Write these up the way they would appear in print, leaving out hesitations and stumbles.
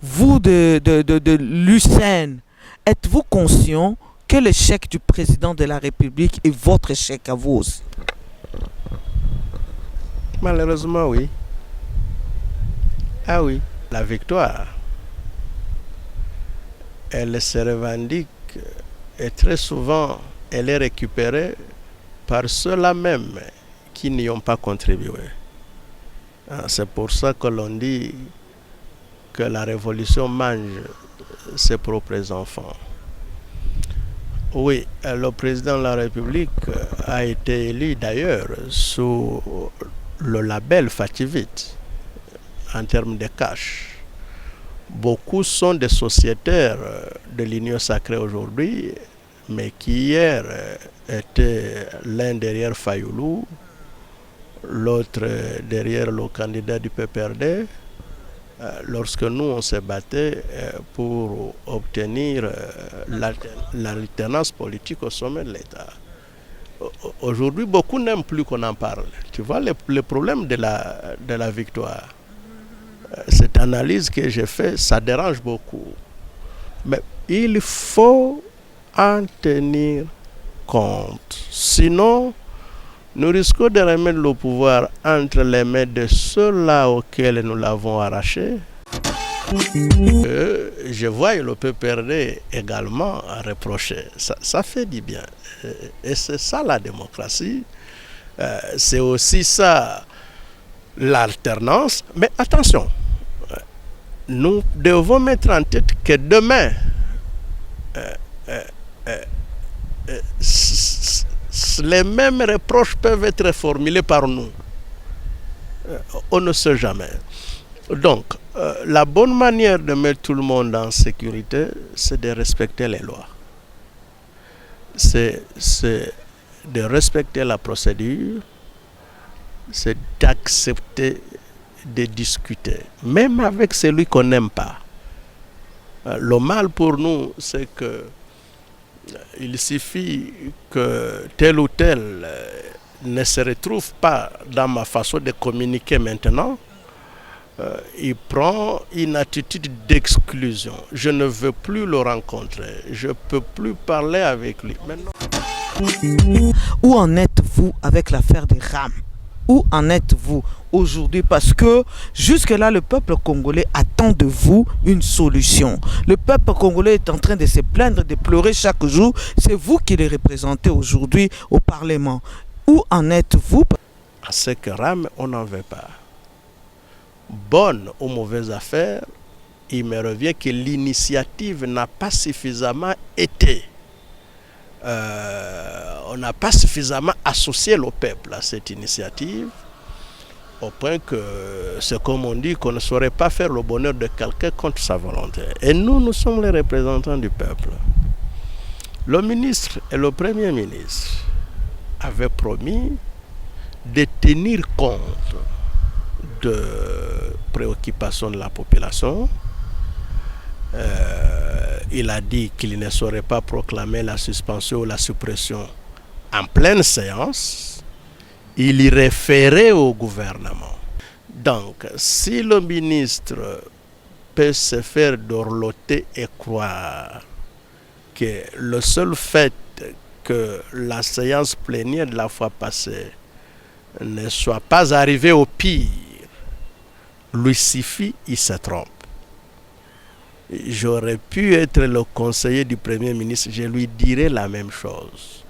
vous de l'UCN, êtes-vous conscient que l'échec du président de la République est votre échec à vous aussi? Malheureusement, oui. Ah oui, la victoire, elle se revendique et très souvent, elle est récupérée par ceux-là même qui n'y ont pas contribué. C'est pour ça que l'on dit que la révolution mange ses propres enfants. Oui, le président de la République a été élu d'ailleurs sous le label Fativite en termes de cash. Beaucoup sont des sociétaires de l'Union sacrée aujourd'hui, mais qui hier étaient l'un derrière Fayoulou, l'autre derrière le candidat du PPRD, lorsque nous on se battait pour obtenir l'alternance politique au sommet de l'État. Aujourd'hui, beaucoup n'aiment plus qu'on en parle. Tu vois, le problème de la victoire, cette analyse que j'ai faite, ça dérange beaucoup. Mais il faut en tenir compte. Sinon, nous risquons de remettre le pouvoir entre les mains de ceux-là auxquels nous l'avons arraché. Je vois le PPRD également reprocher. Ça fait du bien. Et c'est ça la démocratie. C'est aussi ça l'alternance. Mais attention, nous devons mettre en tête que demain, les mêmes reproches peuvent être formulés par nous. On ne sait jamais. Donc, la bonne manière de mettre tout le monde en sécurité, c'est de respecter les lois. C'est de respecter la procédure, c'est d'accepter de discuter, même avec celui qu'on n'aime pas. Le mal pour nous, c'est que il suffit que tel ou tel ne se retrouve pas dans ma façon de communiquer maintenant. Il prend une attitude d'exclusion. Je ne veux plus le rencontrer. Je ne peux plus parler avec lui. Maintenant. Où en êtes-vous avec l'affaire des RAM? Où en êtes-vous aujourd'hui? Parce que jusque-là, le peuple congolais attend de vous une solution. Le peuple congolais est en train de se plaindre, de pleurer chaque jour. C'est vous qui les représentez aujourd'hui au Parlement. Où en êtes-vous? À ce que RAM, on n'en veut pas. Bonne ou mauvaise affaire, il me revient que l'initiative n'a pas suffisamment été. On n'a pas suffisamment associé le peuple à cette initiative, au point que c'est comme on dit qu'on ne saurait pas faire le bonheur de quelqu'un contre sa volonté. Et nous sommes les représentants du peuple. Le ministre et le premier ministre avaient promis de tenir compte de préoccupations de la population. Il a dit qu'il ne saurait pas proclamer la suspension ou la suppression en pleine séance. Il y référait au gouvernement. Donc, si le ministre peut se faire dorloter et croire que le seul fait que la séance plénière de la fois passée ne soit pas arrivée au pire, lui suffit, il se trompe. J'aurais pu être le conseiller du Premier ministre, je lui dirais la même chose.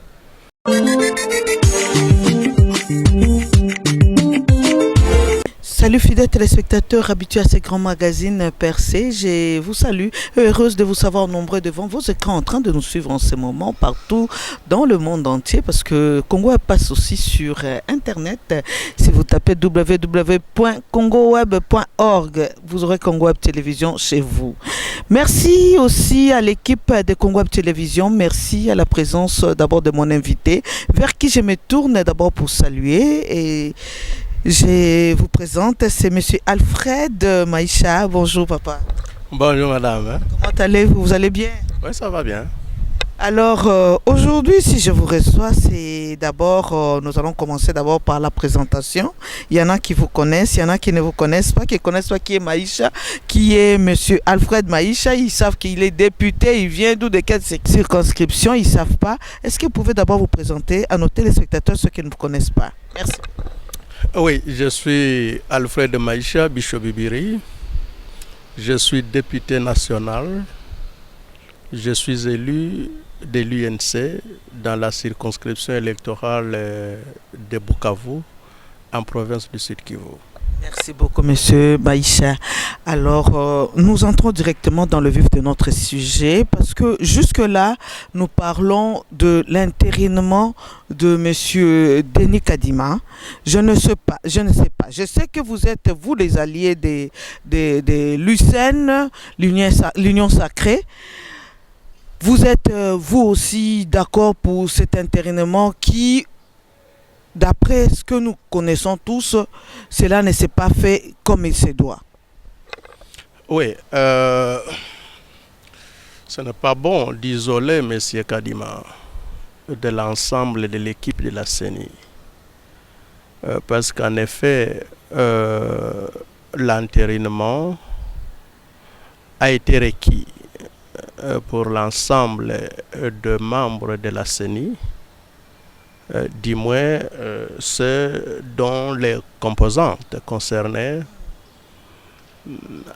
Salut fidèles téléspectateurs habitués à ces grands magazines percés, je vous salue, heureuse de vous savoir nombreux devant vos écrans en train de nous suivre en ce moment partout dans le monde entier parce que Congo Web passe aussi sur internet. Si vous tapez www.congoweb.org, vous aurez Congo Web Télévision chez vous. Merci aussi à l'équipe de Congo Web Télévision, merci à la présence d'abord de mon invité vers qui je me tourne d'abord pour saluer et je vous présente, c'est monsieur Alfred Maïcha. Bonjour papa. Bonjour madame. Comment allez-vous? Vous allez bien? Oui, ça va bien. Alors, aujourd'hui, si je vous reçois, c'est d'abord, nous allons commencer d'abord par la présentation. Il y en a qui vous connaissent, il y en a qui ne vous connaissent pas, qui connaissent pas qui est Maïcha, qui est Monsieur Alfred Maïcha. Ils savent qu'il est député, il vient d'où, de quelle circonscription, ils ne savent pas. Est-ce que vous pouvez d'abord vous présenter à nos téléspectateurs, ceux qui ne vous connaissent pas? Merci. Oui, je suis Alfred Maïcha Bichobibiri. Je suis député national. Je suis élu de l'UNC dans la circonscription électorale de Bukavu, en province du Sud Kivu. Merci beaucoup, Monsieur Maïcha. Alors, nous entrons directement dans le vif de notre sujet parce que jusque-là, nous parlons de l'intérinement de Monsieur Denis Kadima. Je ne sais pas. Je sais que vous êtes, vous, les alliés des l'UCN, l'Union Sacrée. Vous êtes, vous aussi, d'accord pour cet intérinement qui, d'après ce que nous connaissons tous, cela ne s'est pas fait comme il se doit. Oui, ce n'est pas bon d'isoler M. Kadima de l'ensemble de l'équipe de la CENI. Parce qu'en effet, l'entérinement a été requis pour l'ensemble de membres de la CENI, du moins ceux dont les composantes concernées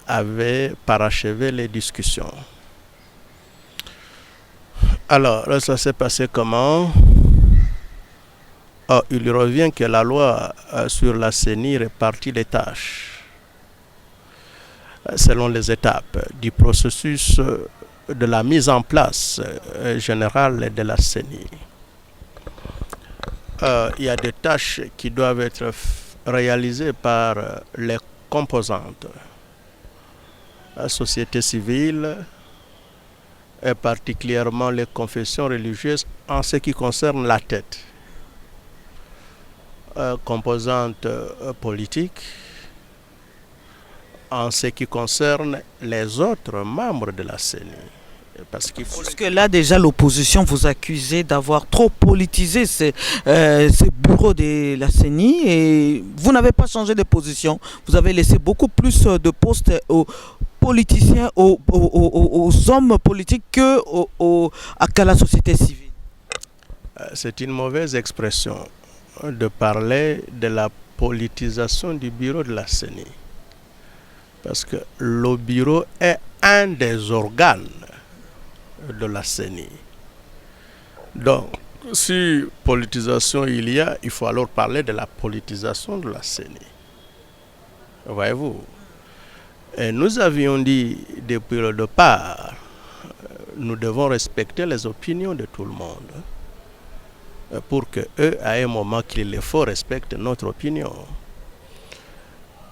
avaient parachevé les discussions. Alors, ça s'est passé comment? Il revient que la loi sur la CENI répartit les tâches selon les étapes du processus de la mise en place générale de la CENI. Il y a des tâches qui doivent être réalisées par les composantes, la société civile, et particulièrement les confessions religieuses en ce qui concerne la tête, composante politique, en ce qui concerne les autres membres de la CENI. Parce que là, déjà, l'opposition vous accusait d'avoir trop politisé ces bureaux de la CENI et vous n'avez pas changé de position. Vous avez laissé beaucoup plus de postes aux politiciens, aux hommes politiques qu'à la société civile. C'est une mauvaise expression de parler de la politisation du bureau de la CENI. Parce que le bureau est un des organes de la CENI. Donc, si politisation il faut alors parler de la politisation de la CENI. Voyez-vous? Et nous avions dit depuis le départ, nous devons respecter les opinions de tout le monde pour que eux, à un moment qu'il le faut, respectent notre opinion.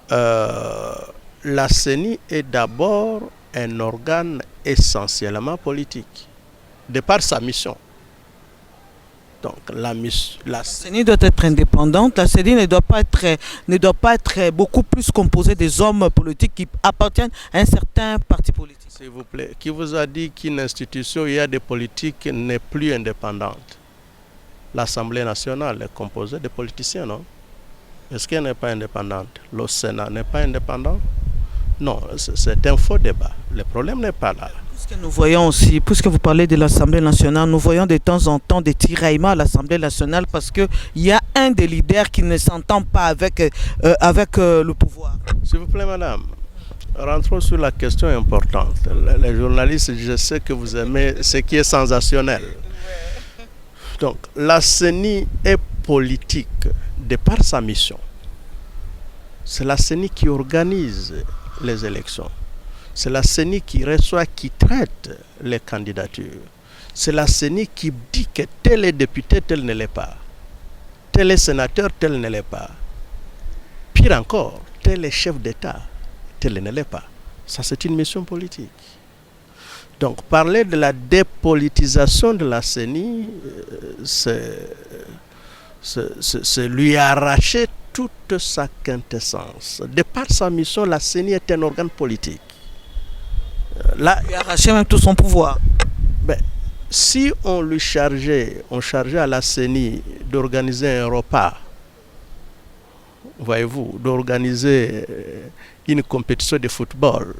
La CENI est d'abord un organe essentiellement politique, de par sa mission. Donc la CENI doit être indépendante. La CENI ne doit pas être beaucoup plus composée des hommes politiques qui appartiennent à un certain parti politique. S'il vous plaît, qui vous a dit qu'une institution où il y a des politiques n'est plus indépendante? L'Assemblée nationale est composée de politiciens, non? Est-ce qu'elle n'est pas indépendante? Le Sénat n'est pas indépendant? Non, c'est un faux débat. Le problème n'est pas là. Puisque nous voyons aussi, puisque vous parlez de l'Assemblée nationale, nous voyons de temps en temps des tiraillements à l'Assemblée nationale parce qu'il y a un des leaders qui ne s'entend pas avec le pouvoir. S'il vous plaît, madame, rentrons sur la question importante. Les journalistes, je sais que vous aimez ce qui est sensationnel. Donc, la CENI est politique de par sa mission. C'est la CENI qui organise les élections. C'est la CENI qui reçoit, qui traite les candidatures. C'est la CENI qui dit que tel est député, tel ne l'est pas. Tel est sénateur, tel ne l'est pas. Pire encore, tel est chef d'État, tel ne l'est pas. Ça, c'est une mission politique. Donc, parler de la dépolitisation de la CENI, c'est lui arracher toute sa quintessence. De par sa mission, la CENI est un organe politique. Là, il a arraché même tout son pouvoir. Ben, si on chargeait à la CENI d'organiser un repas, voyez-vous, d'organiser une compétition de football,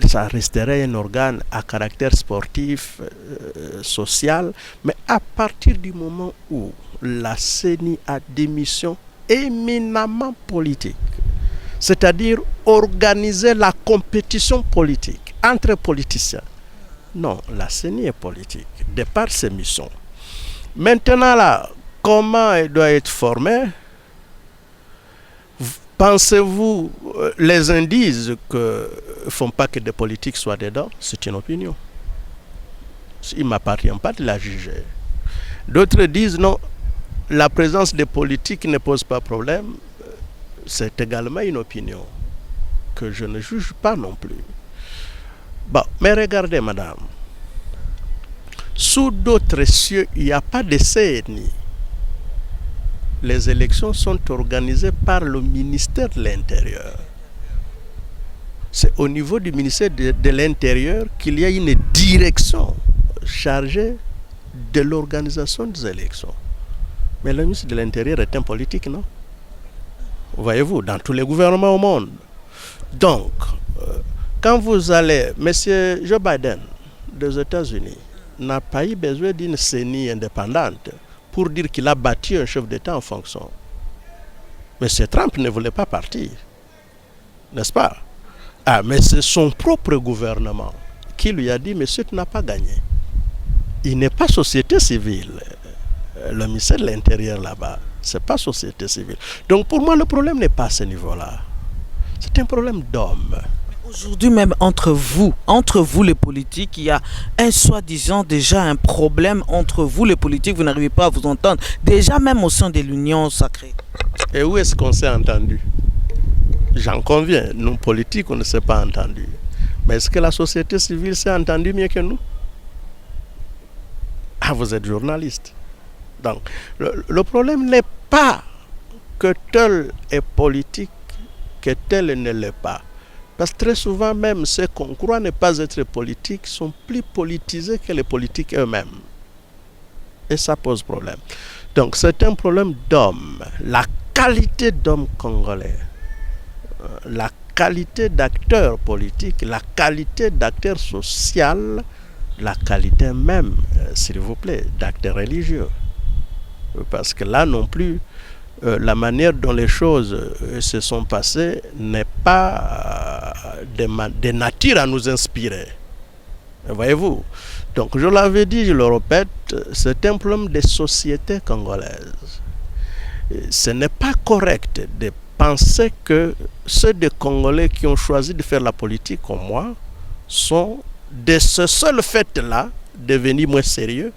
ça resterait un organe à caractère sportif, social, mais à partir du moment où la CENI a des missions éminemment politiques, c'est-à-dire organiser la compétition politique entre politiciens. Non, la CENI est politique, de par ses missions. Maintenant là, comment elle doit être formée? Pensez-vous, les uns disent que ne font pas que des politiques soient dedans? C'est une opinion. Il ne m'appartient pas de la juger. D'autres disent non, la présence des politiques ne pose pas problème. C'est également une opinion que je ne juge pas non plus. Bon, mais regardez, madame, sous d'autres cieux, il n'y a pas de CNI. Les élections sont organisées par le ministère de l'Intérieur. C'est au niveau du ministère de l'Intérieur qu'il y a une direction chargée de l'organisation des élections. Mais le ministre de l'Intérieur est un politique, non? Voyez-vous, dans tous les gouvernements au monde. Donc, quand vous allez, M. Joe Biden des États-Unis n'a pas eu besoin d'une CENI indépendante pour dire qu'il a battu un chef d'État en fonction. M. Trump ne voulait pas partir, n'est-ce pas? Ah, mais c'est son propre gouvernement qui lui a dit, monsieur, tu n'as pas gagné. Il n'est pas société civile. Le ministère de l'Intérieur là-bas, c'est pas société civile. Donc pour moi, le problème n'est pas à ce niveau-là. C'est un problème d'homme. Aujourd'hui même, entre vous les politiques, il y a un soi-disant déjà un problème entre vous les politiques, vous n'arrivez pas à vous entendre. Déjà même au sein de l'Union sacrée. Et où est-ce qu'on s'est entendu? J'en conviens, nous politiques, on ne s'est pas entendu. Mais est-ce que la société civile s'est entendue mieux que nous? Ah, vous êtes journaliste. Donc, le problème n'est pas que tel est politique, que tel ne l'est pas. Parce que très souvent, même ceux qu'on croit ne pas être politiques sont plus politisés que les politiques eux-mêmes. Et ça pose problème. Donc, c'est un problème d'homme. La qualité d'homme congolais, la qualité d'acteur politique, la qualité d'acteur social, la qualité même, s'il vous plaît, d'acteur religieux. Parce que là non plus, la manière dont les choses se sont passées n'est pas de nature à nous inspirer. Voyez-vous? Donc je l'avais dit, je le répète, c'est un problème des sociétés congolaises. Ce n'est pas correct de penser que ceux des Congolais qui ont choisi de faire la politique comme moi sont de ce seul fait-là devenus moins sérieux,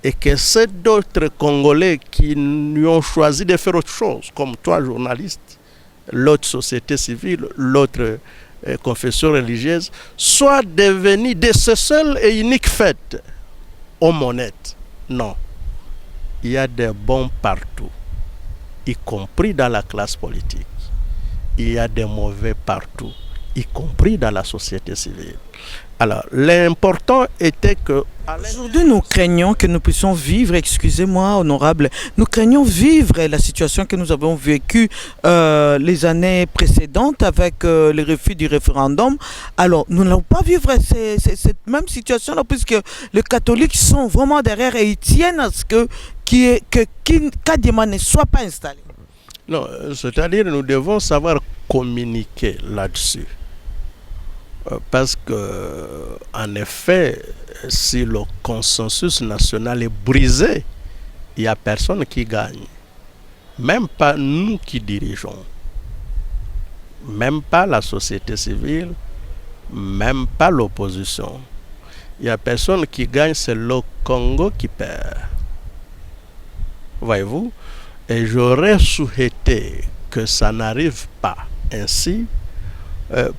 et que ceux d'autres Congolais qui ont choisi de faire autre chose, comme toi, journaliste, l'autre société civile, l'autre confession religieuse, soient devenus de ce seul et unique fait hommes honnêtes. Non. Il y a des bons partout, y compris dans la classe politique. Il y a des mauvais partout, y compris dans la société civile. Alors, l'important était que... Aujourd'hui, nous craignons que nous puissions vivre, excusez-moi, honorable, nous craignons vivre la situation que nous avons vécue les années précédentes avec le refus du référendum. Alors, nous n'allons pas vivre cette même situation-là, puisque les catholiques sont vraiment derrière et ils tiennent à ce que Kadima ne soit pas installé. Non, c'est-à-dire nous devons savoir communiquer là-dessus. Parce que, en effet, si le consensus national est brisé, il n'y a personne qui gagne. Même pas nous qui dirigeons. Même pas la société civile, même pas l'opposition. Il n'y a personne qui gagne, c'est le Congo qui perd. Voyez-vous? Et j'aurais souhaité que ça n'arrive pas ainsi,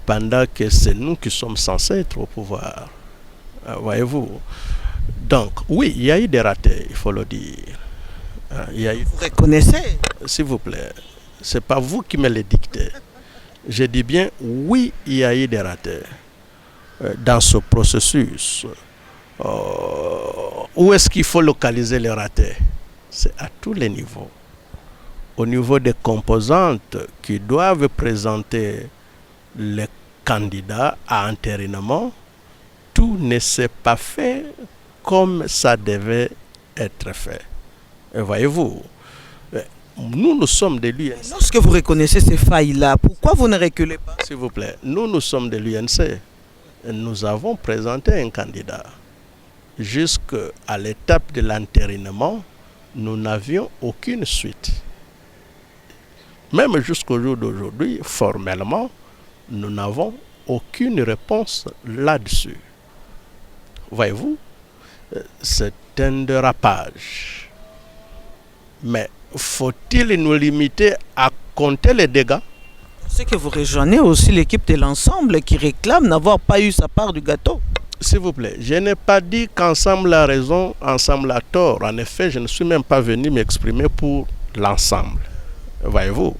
pendant que c'est nous qui sommes censés être au pouvoir. Voyez-vous? Donc, oui, il y a eu des ratés, il faut le dire. Vous reconnaissez? S'il vous plaît, ce n'est pas vous qui me le dictez. Je dis bien, oui, il y a eu des ratés dans ce processus Où est-ce qu'il faut localiser les ratés? C'est à tous les niveaux. Au niveau des composantes qui doivent présenter les candidats à entérinement, tout ne s'est pas fait comme ça devait être fait. Et voyez-vous, nous sommes de l'UNC. Lorsque vous reconnaissez ces failles-là, pourquoi vous ne reculez pas? S'il vous plaît, nous sommes de l'UNC. Nous avons présenté un candidat. Jusqu'à l'étape de l'entérinement, nous n'avions aucune suite. Même jusqu'au jour d'aujourd'hui, formellement, nous n'avons aucune réponse là-dessus. Voyez-vous, c'est un dérapage. Mais faut-il nous limiter à compter les dégâts? C'est que vous rejoignez aussi l'équipe de l'ensemble qui réclame n'avoir pas eu sa part du gâteau. S'il vous plaît, je n'ai pas dit qu'ensemble a raison, ensemble a tort. En effet, je ne suis même pas venu m'exprimer pour l'ensemble. Voyez-vous,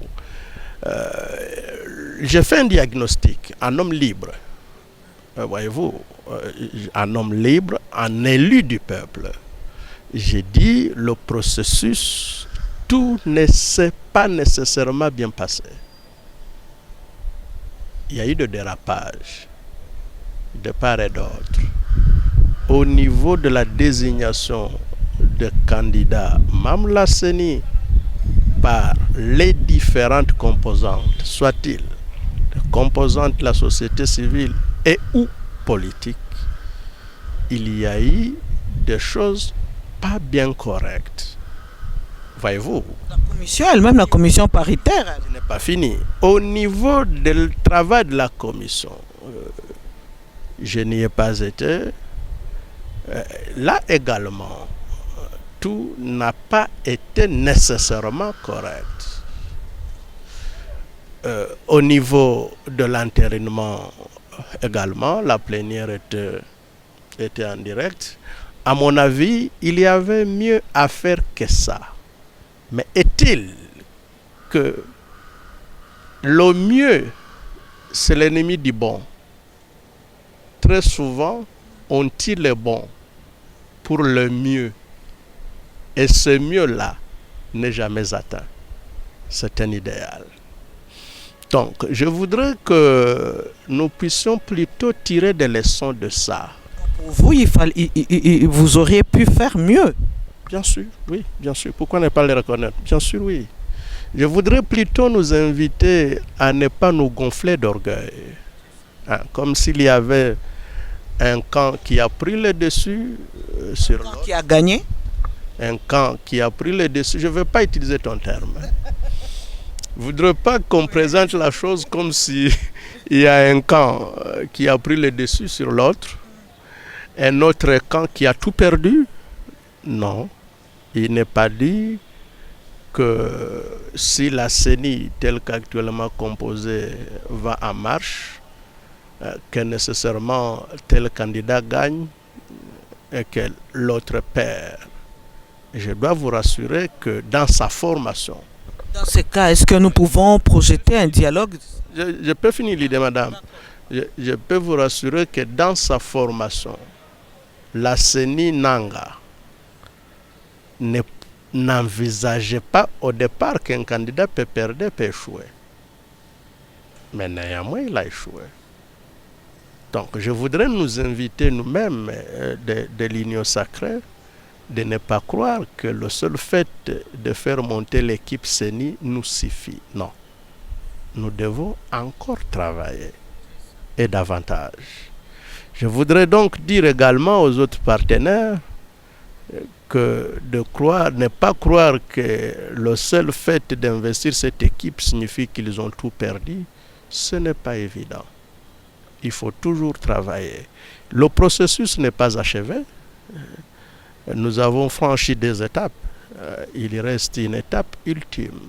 j'ai fait un diagnostic, un homme libre. Voyez-vous, un homme libre, un élu du peuple. J'ai dit, le processus, tout ne s'est pas nécessairement bien passé. Il y a eu de dérapage de part et d'autre. Au niveau de la désignation de candidats, même la CENI, par les différentes composantes, soit-il les composantes de la société civile et ou politique, il y a eu des choses pas bien correctes. Voyez-vous, La commission elle-même, la commission paritaire, ce n'est pas fini. Au niveau du travail de la commission, je n'y ai pas été. Là également, tout n'a pas été nécessairement correct. Au niveau de l'entérinement également, la plénière était en direct. À mon avis, il y avait mieux à faire que ça. Mais est-il que le mieux, c'est l'ennemi du bon? Très souvent, on tire le bon pour le mieux. Et ce mieux-là n'est jamais atteint. C'est un idéal. Donc, je voudrais que nous puissions plutôt tirer des leçons de ça. pour vous, vous auriez pu faire mieux. Bien sûr, oui, bien sûr. Pourquoi ne pas les reconnaître? Bien sûr, oui. Je voudrais plutôt nous inviter à ne pas nous gonfler d'orgueil. Hein, comme s'il y avait un camp qui a pris le dessus sur l'autre. Qui a gagné? Un camp qui a pris le dessus. Je ne veux pas utiliser ton terme. Je ne voudrais pas qu'on présente la chose comme si il y a un camp qui a pris le dessus sur l'autre. Un autre camp qui a tout perdu. Non. Il n'est pas dit que si la CENI, telle qu'actuellement composée, va en marche, que nécessairement tel candidat gagne et que l'autre perd. Je dois vous rassurer que dans sa formation... Dans ce cas, est-ce que nous pouvons projeter un dialogue? Je peux finir l'idée, madame. Je peux vous rassurer que dans sa formation, la CENI Nanga n'envisageait pas au départ qu'un candidat peut perdre, peut échouer. Mais néanmoins, il a échoué. Donc, je voudrais nous inviter nous-mêmes de l'Union sacrée de ne pas croire que le seul fait de faire monter l'équipe CENI nous suffit. Non. Nous devons encore travailler et davantage. Je voudrais donc dire également aux autres partenaires que ne pas croire que le seul fait d'investir cette équipe signifie qu'ils ont tout perdu, ce n'est pas évident. Il faut toujours travailler. Le processus n'est pas achevé. Nous avons franchi des étapes. Il reste une étape ultime.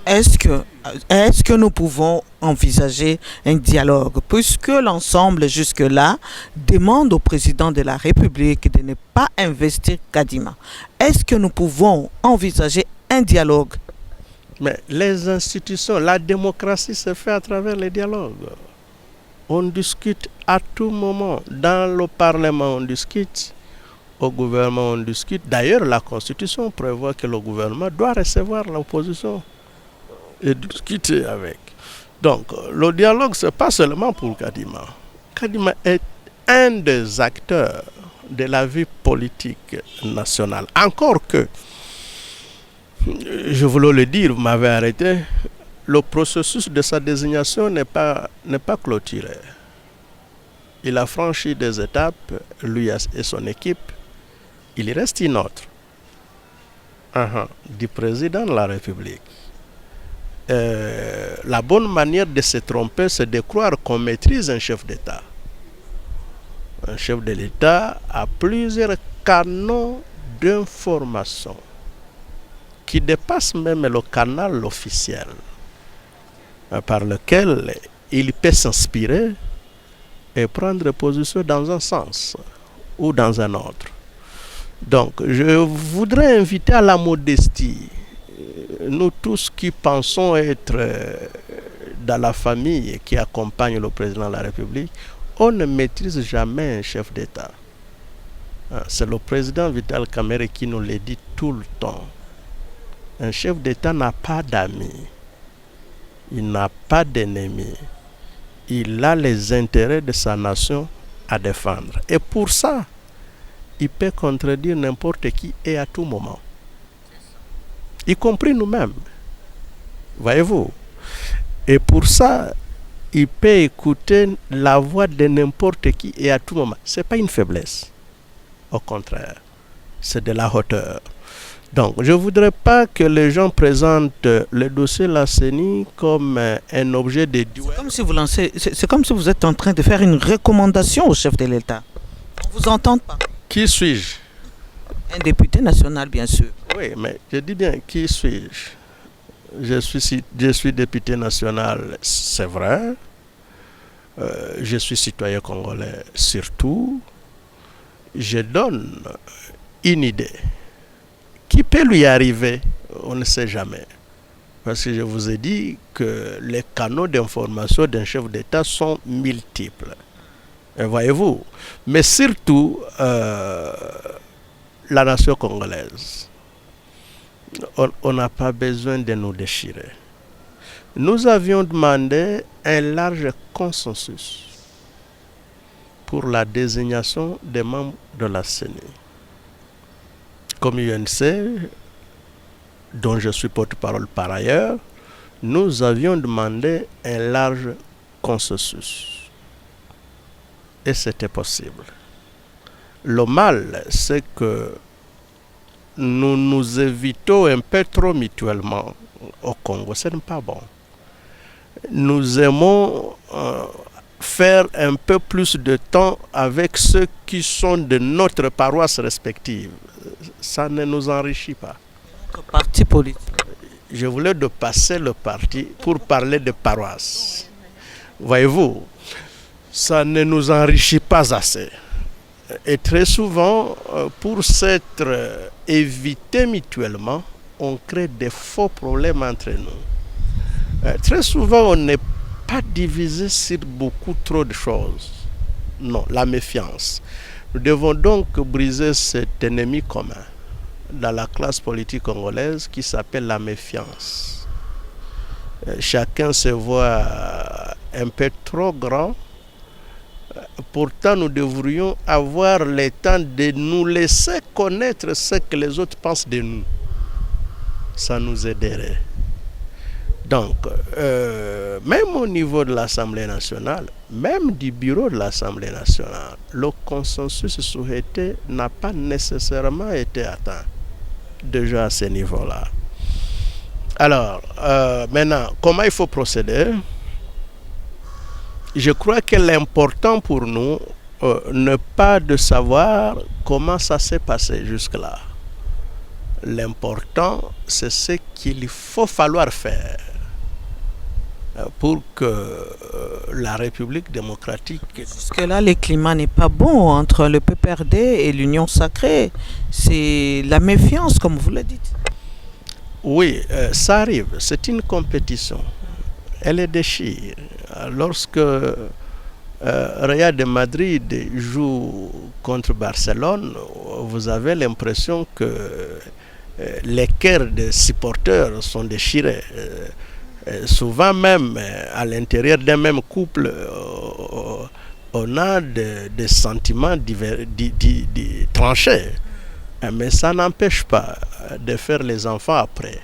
Est-ce que nous pouvons envisager un dialogue, puisque l'ensemble jusque-là demande au président de la République de ne pas investir Kadima? Est-ce que nous pouvons envisager un dialogue? Mais les institutions, la démocratie se fait à travers les dialogues. On discute à tout moment. Dans le Parlement, on discute. Au gouvernement, on discute. D'ailleurs, la Constitution prévoit que le gouvernement doit recevoir l'opposition et discuter avec. Donc, le dialogue, ce n'est pas seulement pour Kadima. Kadima est un des acteurs de la vie politique nationale. Encore que, je voulais le dire, vous m'avez arrêté, le processus de sa désignation n'est pas clôturé. Il a franchi des étapes, lui et son équipe. Il reste une autre, du président de la République. La bonne manière de se tromper, c'est de croire qu'on maîtrise un chef d'État. Un chef de l'État a plusieurs canaux d'information qui dépassent même le canal officiel par lequel il peut s'inspirer et prendre position dans un sens ou dans un autre. Donc, je voudrais inviter à la modestie, nous tous qui pensons être dans la famille qui accompagne le président de la République, on ne maîtrise jamais un chef d'État. C'est le président Vital Kamerhe qui nous le dit tout le temps. Un chef d'État n'a pas d'amis, il n'a pas d'ennemis, il a les intérêts de sa nation à défendre. Et pour ça, il peut contredire n'importe qui et à tout moment, y compris nous-mêmes. Voyez-vous? Et pour ça, il peut écouter la voix de n'importe qui et à tout moment. Ce n'est pas une faiblesse. Au contraire, c'est de la hauteur. Donc, je ne voudrais pas que les gens présentent le dossier de la CENI comme un objet de duel. C'est comme si vous êtes en train de faire une recommandation au chef de l'État. On ne vous entend pas. Qui suis-je? Un député national, bien sûr. Oui, mais je dis bien, qui suis-je? Je suis député national, c'est vrai. Je suis citoyen congolais, surtout. Je donne une idée. Qui peut lui arriver? On ne sait jamais. Parce que je vous ai dit que les canaux d'information d'un chef d'État sont multiples. Et voyez-vous, mais surtout la nation congolaise. On n'a pas besoin de nous déchirer. Nous avions demandé un large consensus pour la désignation des membres de la CENI. Comme UNC, dont je suis porte-parole par ailleurs, nous avions demandé un large consensus. Et c'était possible. Le mal, c'est que nous nous évitons un peu trop mutuellement au Congo. Ce n'est pas bon. Nous aimons faire un peu plus de temps avec ceux qui sont de notre paroisse respective. Ça ne nous enrichit pas. Notre parti politique. Je voulais passer le parti pour parler de paroisse. Voyez-vous, ça ne nous enrichit pas assez. Et très souvent, pour s'être évité mutuellement, on crée des faux problèmes entre nous. Très souvent, on n'est pas divisé sur beaucoup trop de choses. Non, la méfiance. Nous devons donc briser cet ennemi commun dans la classe politique congolaise qui s'appelle la méfiance. Chacun se voit un peu trop grand. Pourtant, nous devrions avoir le temps de nous laisser connaître ce que les autres pensent de nous. Ça nous aiderait. Donc, même au niveau de l'Assemblée nationale, même du bureau de l'Assemblée nationale, le consensus souhaité n'a pas nécessairement été atteint déjà à ce niveau-là. Alors, maintenant, comment il faut procéder? Je crois que l'important pour nous n'est pas de savoir comment ça s'est passé jusque-là. L'important, c'est ce qu'il faut falloir faire pour que la République démocratique... Jusque-là, le climat n'est pas bon entre le PPRD et l'Union sacrée. C'est la méfiance, comme vous le dites. Oui, ça arrive. C'est une compétition. Elle est déchire. Lorsque Real de Madrid joue contre Barcelone, vous avez l'impression que les cœurs des supporters sont déchirés. Souvent même, à l'intérieur d'un même couple, on a des sentiments tranchés. Mais ça n'empêche pas de faire les enfants après.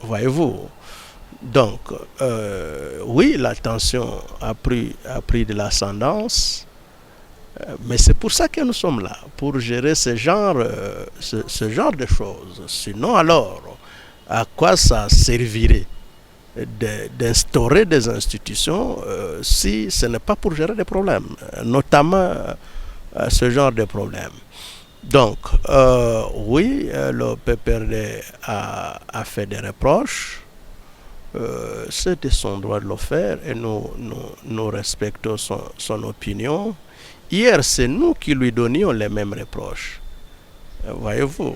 Voyez-vous. Donc, oui, la tension a pris de l'ascendance, mais c'est pour ça que nous sommes là, pour gérer ce genre de choses. Sinon, alors, à quoi ça servirait d'instaurer des institutions si ce n'est pas pour gérer des problèmes, notamment ce genre de problèmes. Donc, oui, le PPRD a fait des reproches. C'est de son droit de le faire et nous respectons son opinion. Hier, c'est nous qui lui donnions les mêmes reproches. Voyez-vous,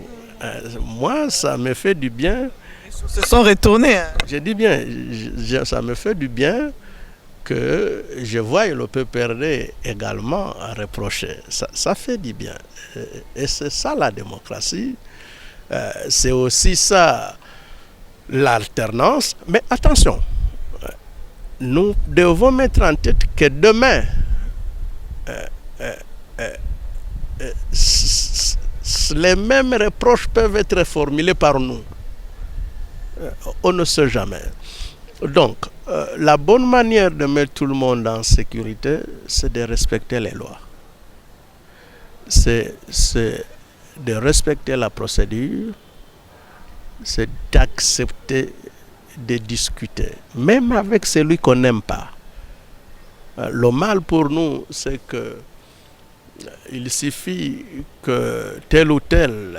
moi, ça me fait du bien. Ils se sont retournés. Hein. Je dis bien, ça me fait du bien que je voie le PPRD également reprocher. Ça fait du bien. Et c'est ça la démocratie. C'est aussi ça l'alternance. Mais attention, nous devons mettre en tête que demain, les mêmes reproches peuvent être formulés par nous. On ne sait jamais. Donc, la bonne manière de mettre tout le monde en sécurité, c'est de respecter les lois. C'est de respecter la procédure, c'est d'accepter de discuter, même avec celui qu'on n'aime pas. Le mal pour nous, c'est que il suffit que tel ou tel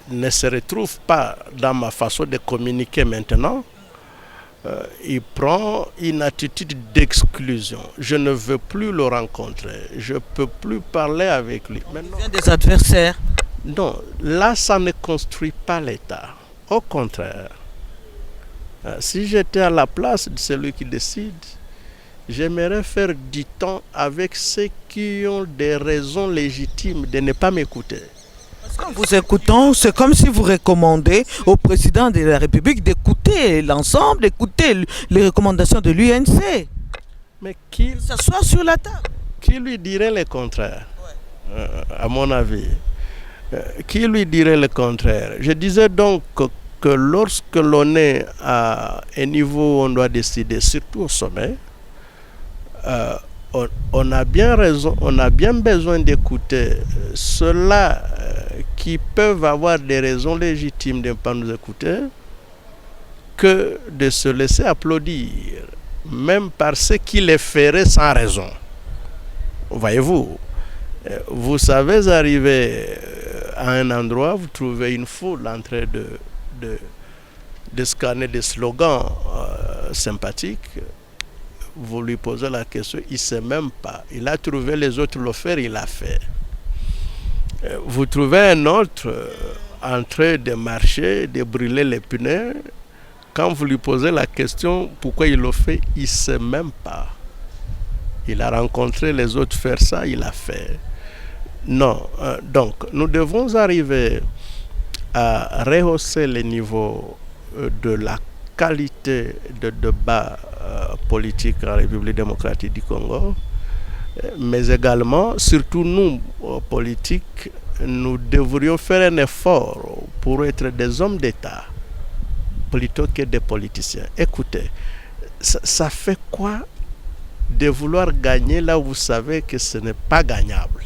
ne se retrouve pas dans ma façon de communiquer maintenant. Il prend une attitude d'exclusion. Je ne veux plus le rencontrer. Je ne peux plus parler avec lui. Maintenant, il y a des adversaires. Non, là, ça ne construit pas l'État. Au contraire, si j'étais à la place de celui qui décide, j'aimerais faire du temps avec ceux qui ont des raisons légitimes de ne pas m'écouter. En vous écoutant, c'est comme si vous recommandez au président de la République d'écouter l'ensemble, d'écouter les recommandations de l'UNC. Mais qui s'assoit sur la table. Qui lui dirait le contraire, à mon avis? Qui lui dirait le contraire? Je disais donc que lorsque l'on est à un niveau où on doit décider, surtout au sommet, on a bien raison, on a bien besoin d'écouter ceux-là qui peuvent avoir des raisons légitimes de ne pas nous écouter, que de se laisser applaudir, même par ceux qui les feraient sans raison. Voyez-vous, vous savez arriver à un endroit, vous trouvez une foule en train de scanner des slogans sympathiques. Vous lui posez la question, il ne sait même pas. Il a trouvé les autres le faire, il l'a fait. Vous trouvez un autre en train de marcher, de brûler les pneus. Quand vous lui posez la question, pourquoi il le fait, il ne sait même pas. Il a rencontré les autres faire ça, il l'a fait. Non, donc nous devons arriver à rehausser le niveau de la qualité de débat politique en République démocratique du Congo, mais également, surtout nous, politiques, nous devrions faire un effort pour être des hommes d'État plutôt que des politiciens. Écoutez, ça fait quoi de vouloir gagner là où vous savez que ce n'est pas gagnable?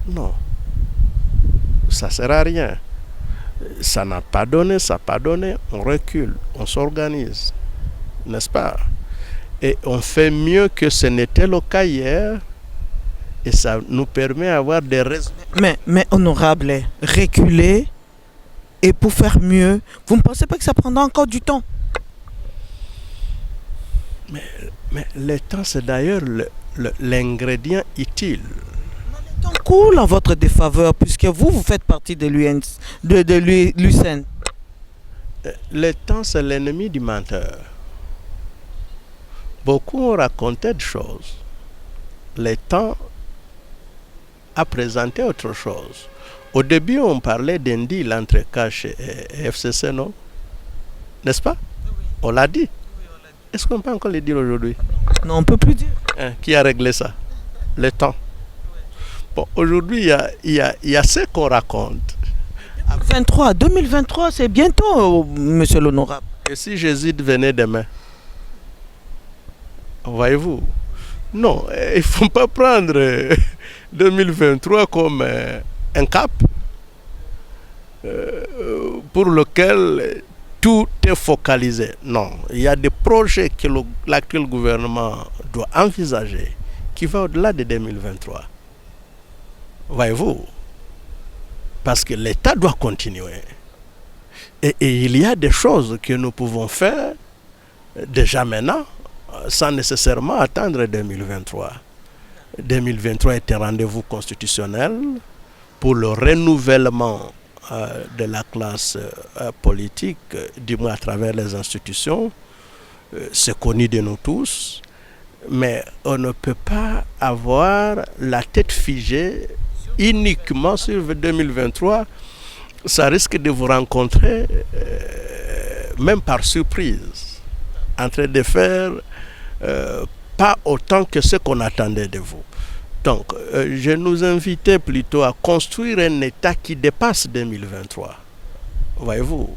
Non, ça ne sert à rien. Ça n'a pas donné, ça n'a pas donné, on recule, on s'organise, n'est-ce pas? Et on fait mieux que ce n'était le cas hier, et ça nous permet d'avoir des résultats. Mais honorable, reculer, et pour faire mieux, vous ne pensez pas que ça prendra encore du temps? Mais le temps, c'est d'ailleurs l'ingrédient utile. Le temps coule en votre défaveur, puisque vous faites partie de l'UCN. Le temps, c'est l'ennemi du menteur. beaucoup ont raconté des choses. Le temps a présenté autre chose. Au début, on parlait d'un deal entre Cash et FCC, non? N'est-ce pas? On l'a dit. Est-ce qu'on peut encore le dire aujourd'hui? Non, on ne peut plus dire. Qui a réglé ça? Le temps. Bon, aujourd'hui, il y a ce qu'on raconte. 2023, c'est bientôt, monsieur l'honorable. Et si Jésus venait demain? Voyez-vous? Non, il ne faut pas prendre 2023 comme un cap pour lequel tout est focalisé. Non, il y a des projets que l'actuel gouvernement doit envisager qui vont au-delà de 2023. Voyez-vous? Parce que l'État doit continuer. Et il y a des choses que nous pouvons faire déjà maintenant, sans nécessairement attendre 2023. 2023 est un rendez-vous constitutionnel pour le renouvellement de la classe politique, du moins à travers les institutions. C'est connu de nous tous, mais on ne peut pas avoir la tête figée uniquement sur 2023. Ça risque de vous rencontrer, même par surprise, en train de faire pas autant que ce qu'on attendait de vous. Donc, je nous invitais plutôt à construire un État qui dépasse 2023. Voyez-vous,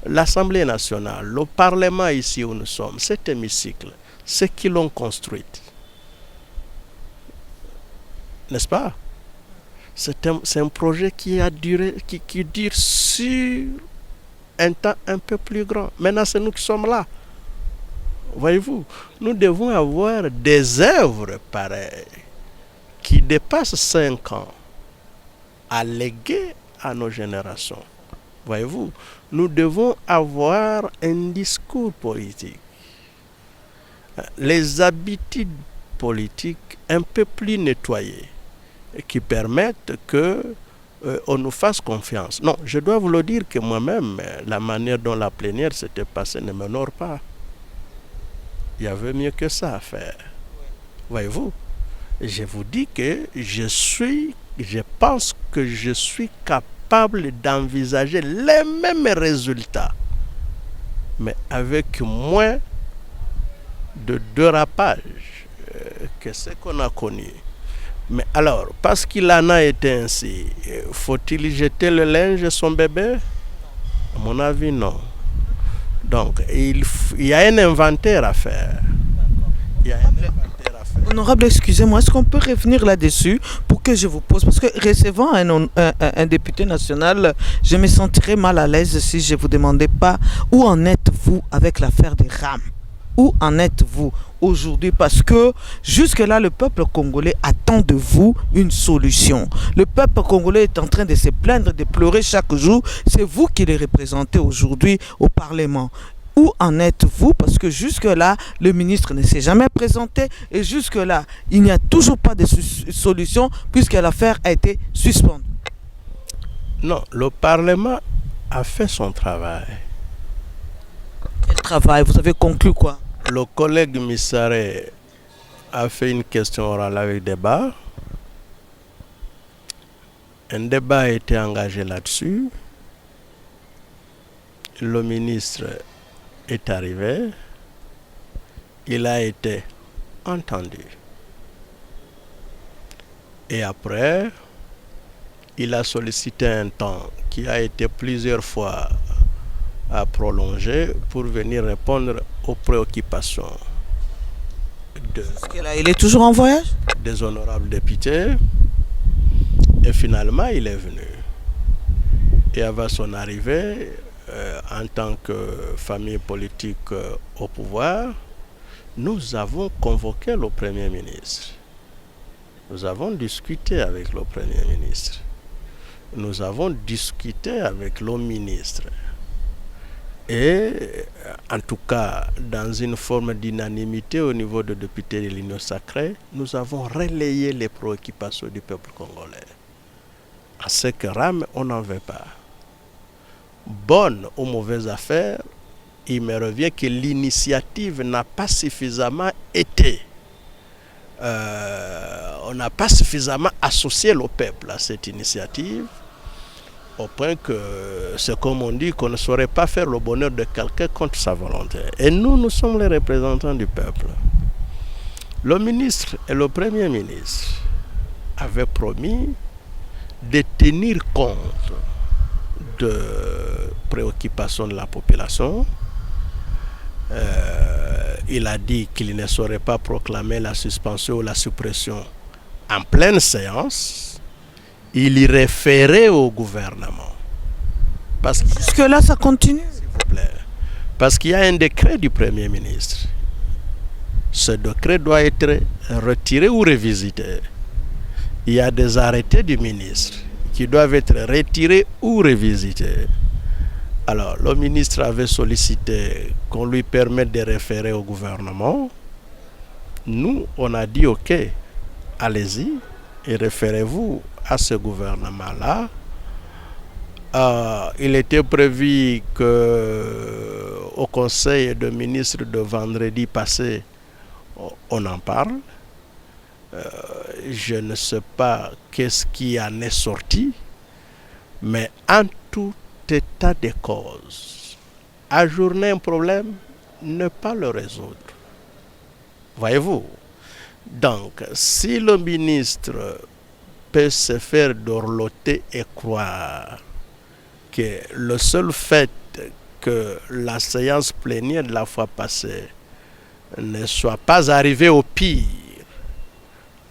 l'Assemblée nationale, le Parlement ici où nous sommes, cet hémicycle, ceux qui l'ont construite. N'est-ce pas? C'est un projet qui a duré, qui dure sur un temps un peu plus grand. Maintenant, c'est nous qui sommes là. Voyez-vous, nous devons avoir des œuvres pareilles qui dépassent 5 ans à léguer à nos générations. Voyez-vous, nous devons avoir un discours politique, les habitudes politiques un peu plus nettoyées, qui permettent que on nous fasse confiance. Non, je dois vous le dire que moi-même, la manière dont la plénière s'était passée ne m'honore pas. Il y avait mieux que ça à faire. Voyez-vous, je vous dis que je pense que je suis capable d'envisager les mêmes résultats, mais avec moins de dérapage que ce qu'on a connu. Mais alors, parce qu'il en a été ainsi, faut-il jeter le linge à son bébé? À mon avis, non. Donc, il y a un inventaire à faire. Honorable, excusez-moi, est-ce qu'on peut revenir là-dessus pour que je vous pose? Parce que recevant un député national, je me sentirais mal à l'aise si je ne vous demandais pas où en êtes-vous avec l'affaire des rames? Où en êtes-vous aujourd'hui? Parce que jusque-là, le peuple congolais attend de vous une solution. Le peuple congolais est en train de se plaindre, de pleurer chaque jour. C'est vous qui les représentez aujourd'hui au Parlement. Où en êtes-vous? Parce que jusque-là, le ministre ne s'est jamais présenté et jusque-là, il n'y a toujours pas de solution puisque l'affaire a été suspendue. Non, le Parlement a fait son travail. Quel travail? Vous avez conclu quoi? Le collègue Missaré a fait une question orale avec débat. Un débat a été engagé là-dessus. Le ministre est arrivé. Il a été entendu. Et après, il a sollicité un temps qui a été plusieurs fois à prolonger pour venir répondre aux préoccupations il est toujours en voyage? Des honorables députés. Et finalement, il est venu. Et avant son arrivée, en tant que famille politique au pouvoir, nous avons convoqué le Premier ministre. Nous avons discuté avec le Premier ministre. Nous avons discuté avec le ministre. Et en tout cas, dans une forme d'unanimité au niveau des députés de l'Union sacrée, nous avons relayé les préoccupations du peuple congolais. À ce que rame, on n'en veut pas. Bonne ou mauvaise affaire, il me revient que l'initiative n'a pas suffisamment été, on n'a pas suffisamment associé le peuple à cette initiative, au point que c'est comme on dit qu'on ne saurait pas faire le bonheur de quelqu'un contre sa volonté. Et nous sommes les représentants du peuple. Le ministre et le premier ministre avaient promis de tenir compte de préoccupations de la population. Il a dit qu'il ne saurait pas proclamer la suspension ou la suppression en pleine séance. Il y référait au gouvernement. Jusque-là, ça continue. S'il vous plaît. Parce qu'il y a un décret du Premier ministre. Ce décret doit être retiré ou révisité. Il y a des arrêtés du ministre qui doivent être retirés ou révisités. Alors, le ministre avait sollicité qu'on lui permette de référer au gouvernement. Nous, on a dit OK, allez-y et référez-vous à ce gouvernement-là. Il était prévu qu'au Conseil de ministres de vendredi passé, on en parle. Je ne sais pas qu'est-ce qui en est sorti, mais en tout état de cause, ajourner un problème, ne pas le résoudre. Voyez-vous? Donc, si le ministre peut se faire dorloter et croire que le seul fait que la séance plénière de la fois passée ne soit pas arrivée au pire,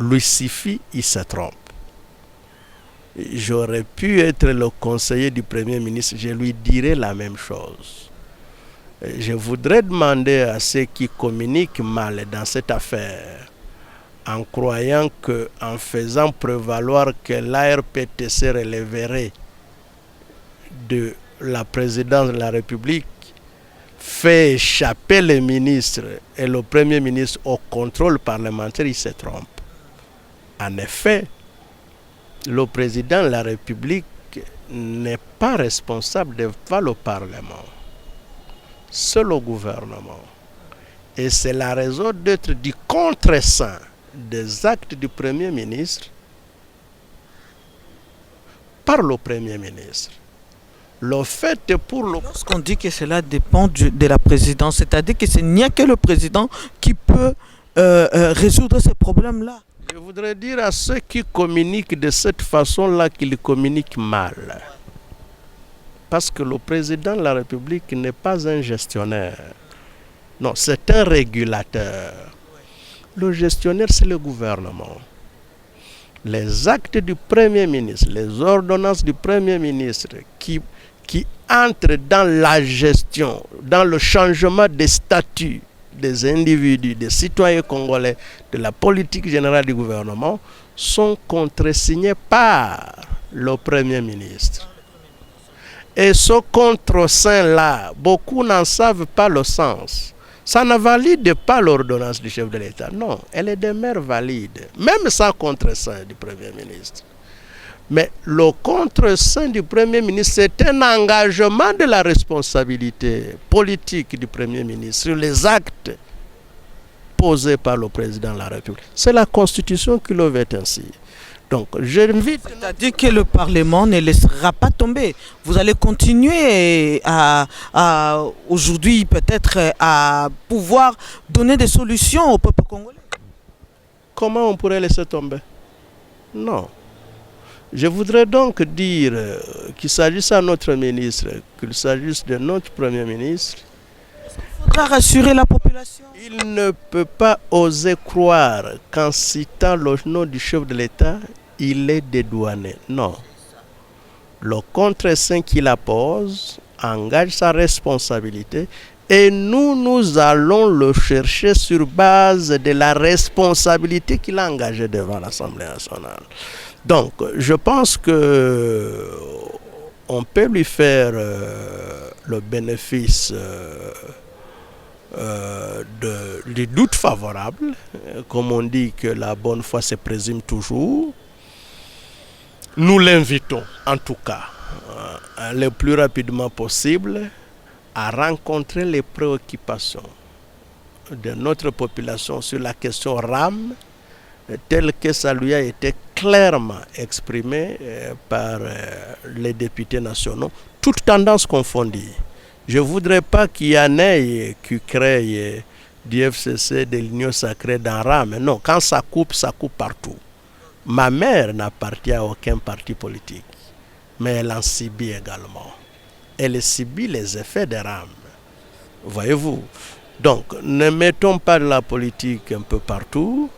lui suffit, il se trompe. J'aurais pu être le conseiller du Premier ministre, je lui dirais la même chose. Je voudrais demander à ceux qui communiquent mal dans cette affaire, en croyant qu'en faisant prévaloir que l'ARPTC relèverait de la présidence de la République, fait échapper les ministres et le Premier ministre au contrôle parlementaire, il se trompe. En effet, le président de la République n'est pas responsable devant le Parlement. C'est le gouvernement. Et c'est la raison d'être du contre-seing des actes du Premier ministre par le Premier ministre. Le fait pour le... Lorsqu'on dit que cela dépend de la présidence, c'est-à-dire qu'il n'y a que le président qui peut résoudre ces problèmes-là. Je voudrais dire à ceux qui communiquent de cette façon-là qu'ils communiquent mal. Parce que le président de la République n'est pas un gestionnaire. Non, c'est un régulateur. Le gestionnaire, c'est le gouvernement. Les actes du Premier ministre, les ordonnances du Premier ministre qui entrent dans la gestion, dans le changement des statuts des individus, des citoyens congolais, de la politique générale du gouvernement, sont contresignés par le Premier ministre. Et ce contre-seing-là, beaucoup n'en savent pas le sens. Ça ne valide pas l'ordonnance du chef de l'État. Non, elle est demeure valide, même sans contre-seing du Premier ministre. Mais le contre-seing du Premier ministre, c'est un engagement de la responsabilité politique du Premier ministre sur les actes posés par le président de la République. C'est la Constitution qui le veut ainsi. Donc, j'invite... C'est-à-dire que le Parlement ne laissera pas tomber. Vous allez continuer aujourd'hui peut-être à pouvoir donner des solutions au peuple congolais. Comment on pourrait laisser tomber? Non. Je voudrais donc dire qu'il s'agisse à notre ministre, qu'il s'agisse de notre Premier ministre, il faudra rassurer la population. Il ne peut pas oser croire qu'en citant le nom du chef de l'État, il est dédouané. Non. Le contre-seing qu'il appose engage sa responsabilité et nous allons le chercher sur base de la responsabilité qu'il a engagée devant l'Assemblée nationale. Donc, je pense que on peut lui faire le bénéfice du doute favorable, comme on dit que la bonne foi se présume toujours. Nous l'invitons, en tout cas, le plus rapidement possible, a rencontré les préoccupations de notre population sur la question RAM, tel que ça lui a été clairement exprimé par les députés nationaux, toutes tendances confondues. Je ne voudrais pas qu'il y en ait qui créent du FCC, de l'Union sacrée dans RAM. Non, quand ça coupe partout. Ma mère n'appartient à aucun parti politique, mais elle en subit également. Elle subit les effets des RAM. Voyez-vous? Donc, ne mettons pas de la politique un peu partout.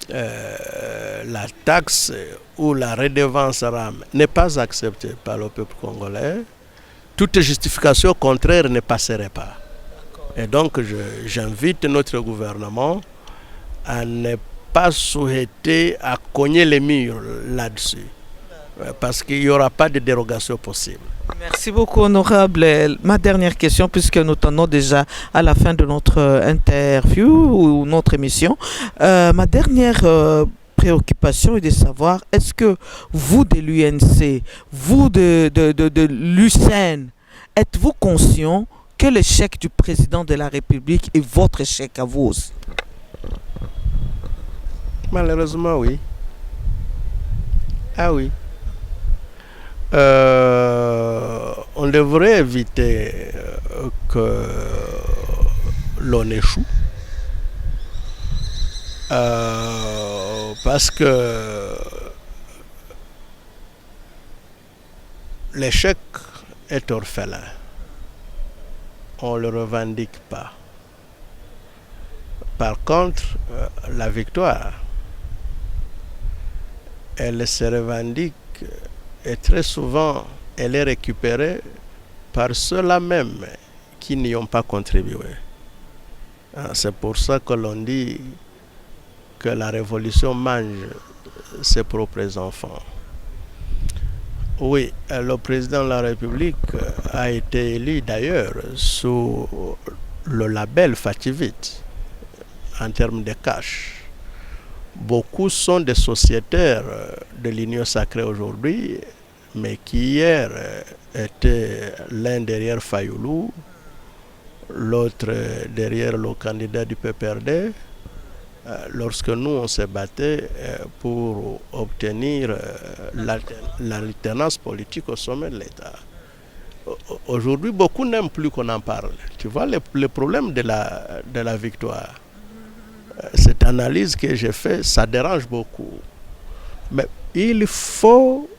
La taxe ou la redevance RAM n'est pas acceptée par le peuple congolais. Toute justification contraire ne passerait pas. Et donc, j'invite notre gouvernement à ne pas souhaiter à cogner les murs là-dessus, parce qu'il n'y aura pas de dérogation possible. Merci beaucoup, honorable. Ma dernière question, puisque nous tendons déjà à la fin de notre interview ou notre émission. Ma dernière préoccupation est de savoir, est-ce que vous de l'UNC, vous de l'UCN, êtes-vous conscient que l'échec du président de la République est votre échec à vous aussi? Malheureusement, oui. Ah oui. On devrait éviter que l'on échoue. Parce que l'échec est orphelin. On ne le revendique pas. Par contre, la victoire, elle se revendique et très souvent, elle est récupérée par ceux-là même qui n'y ont pas contribué. C'est pour ça que l'on dit que la révolution mange ses propres enfants. Oui, le président de la République a été élu d'ailleurs sous le label Fativite en termes de cash. Beaucoup sont des sociétaires de l'Union sacrée aujourd'hui, mais qui hier étaient l'un derrière Fayoulou, l'autre derrière le candidat du PPRD, lorsque nous on se battait pour obtenir l'alternance politique au sommet de l'État. Aujourd'hui, beaucoup n'aiment plus qu'on en parle. Tu vois le problème de la victoire. Cette analyse que j'ai faite, ça dérange beaucoup. Mais il faut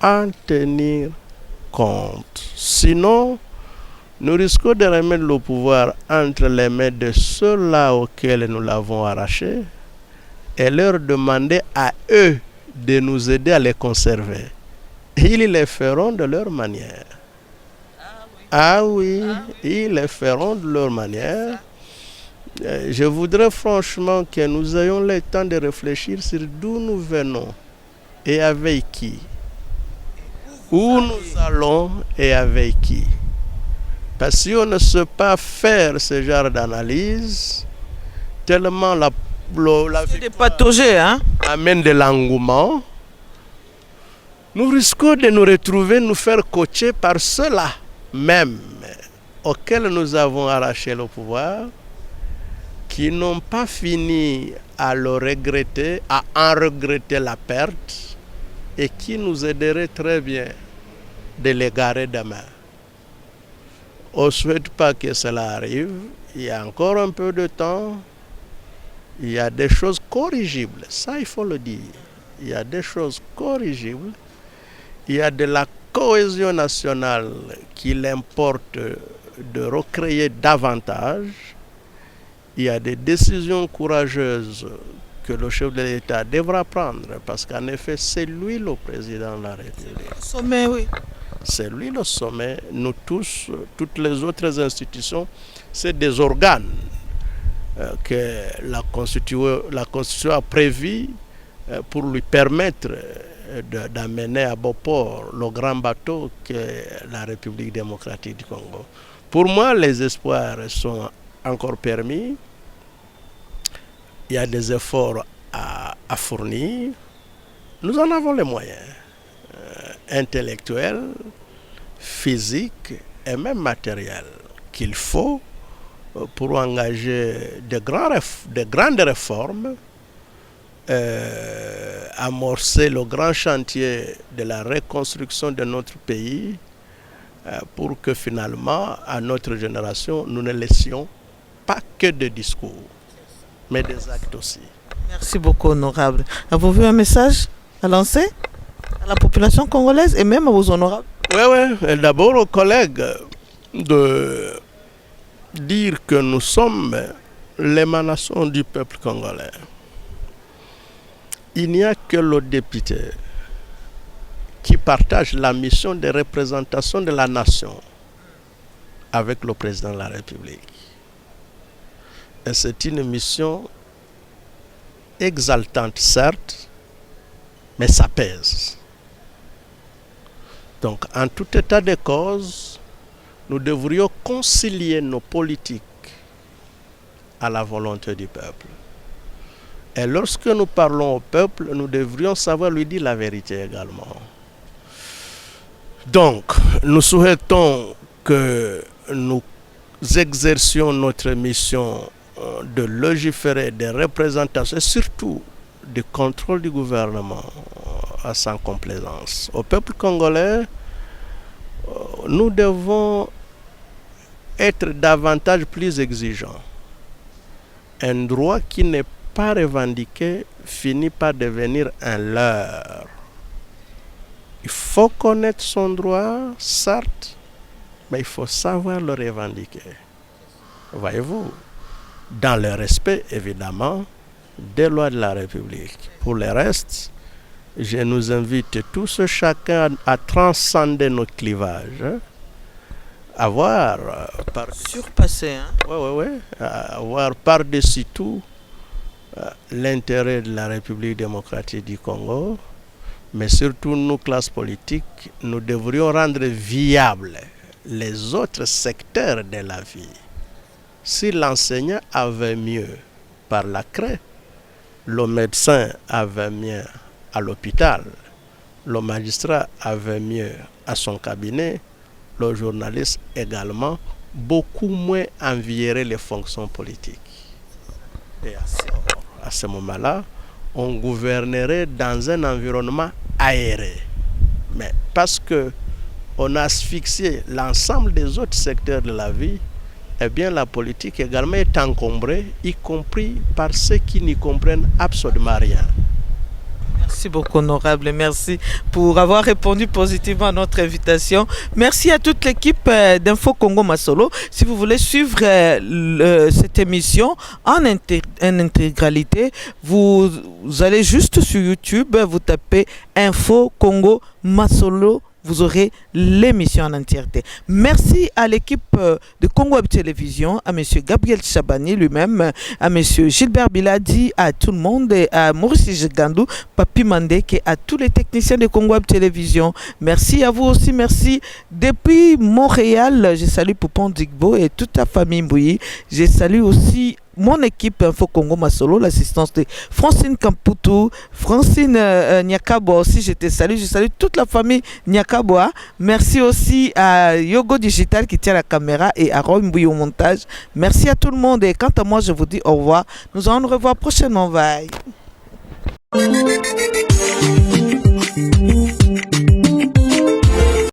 en tenir compte. Sinon, nous risquons de remettre le pouvoir entre les mains de ceux-là auxquels nous l'avons arraché et leur demander à eux de nous aider à les conserver. Ils le feront de leur manière. Ah oui, ils le feront de leur manière. Je voudrais franchement que nous ayons le temps de réfléchir sur d'où nous venons et avec qui. Où nous allons et avec qui. Parce que si on ne sait pas faire ce genre d'analyse, tellement la victoire amène de l'engouement, nous risquons de nous retrouver, nous faire coacher par ceux-là même auxquels nous avons arraché le pouvoir, qui n'ont pas fini à le regretter, à en regretter la perte, et qui nous aideraient très bien de l'égarer demain. On ne souhaite pas que cela arrive. Il y a encore un peu de temps. Il y a des choses corrigibles. Ça, il faut le dire. Il y a des choses corrigibles. Il y a de la cohésion nationale qu'il importe de recréer davantage. Il y a des décisions courageuses que le chef de l'État devra prendre, parce qu'en effet, c'est lui le président de la République. Sommet, oui. C'est lui le sommet. Nous tous, toutes les autres institutions, c'est des organes que la Constitution a prévu pour lui permettre d'amener à bon port le grand bateau qu'est la République démocratique du Congo. Pour moi, les espoirs sont encore permis. Il y a des efforts à fournir. Nous en avons les moyens intellectuels, physiques, et même matériels qu'il faut pour engager de grandes réformes, amorcer le grand chantier de la reconstruction de notre pays pour que finalement, à notre génération, nous ne laissions pas que des discours, mais des actes aussi. Merci beaucoup, honorable. Avez-vous vu un message à lancer à la population congolaise et même à vos honorables? Oui. D'abord aux collègues de dire que nous sommes l'émanation du peuple congolais. Il n'y a que le député qui partage la mission de représentation de la nation avec le président de la République. Et c'est une mission exaltante, certes, mais ça pèse. Donc, en tout état de cause, nous devrions concilier nos politiques à la volonté du peuple. Et lorsque nous parlons au peuple, nous devrions savoir lui dire la vérité également. Donc, nous souhaitons que nous exercions notre mission de légiférer, de représentation et surtout du contrôle du gouvernement sans complaisance. Au peuple congolais, nous devons être davantage plus exigeants. Un droit qui n'est pas revendiqué finit par devenir un leurre. Il faut connaître son droit, certes, mais il faut savoir le revendiquer. Voyez-vous, dans le respect, évidemment, des lois de la République. Pour le reste, je nous invite tous chacun à transcender nos clivages, à voir surpasser, à voir par-dessus tout l'intérêt de la République démocratique du Congo, mais surtout nous, classes politiques, nous devrions rendre viables les autres secteurs de la vie. Si l'enseignant avait mieux par la craie, le médecin avait mieux à l'hôpital, le magistrat avait mieux à son cabinet, le journaliste également, beaucoup moins envierait les fonctions politiques. Et à ce moment-là, on gouvernerait dans un environnement aéré. Mais parce qu'on a asphyxié l'ensemble des autres secteurs de la vie, eh bien la politique également est encombrée, y compris par ceux qui n'y comprennent absolument rien. Merci beaucoup, honorable. Merci pour avoir répondu positivement à notre invitation. Merci à toute l'équipe d'Info Congo Masolo. Si vous voulez suivre cette émission en intégralité, vous allez juste sur YouTube, vous tapez Info Congo Masolo. Vous aurez l'émission en entièreté. Merci à l'équipe de Congo Web Télévision, à M. Gabriel Chabani lui-même, à M. Gilbert Biladi, à tout le monde, et à Maurice Gandou, Papi Mandek, et à tous les techniciens de Congo Web Télévision. Merci à vous aussi, merci. Depuis Montréal, je salue Poupon Digbo et toute la famille Mbouyi. Je salue aussi mon équipe Info Congo Masolo, l'assistance de Francine Kamputu, Francine Nyakaboa aussi, je salue toute la famille Nyakaboa. Merci aussi à Yogo Digital qui tient la caméra et à Roy Mbouy au montage. Merci à tout le monde et quant à moi, je vous dis au revoir. Nous allons nous revoir prochainement. Bye.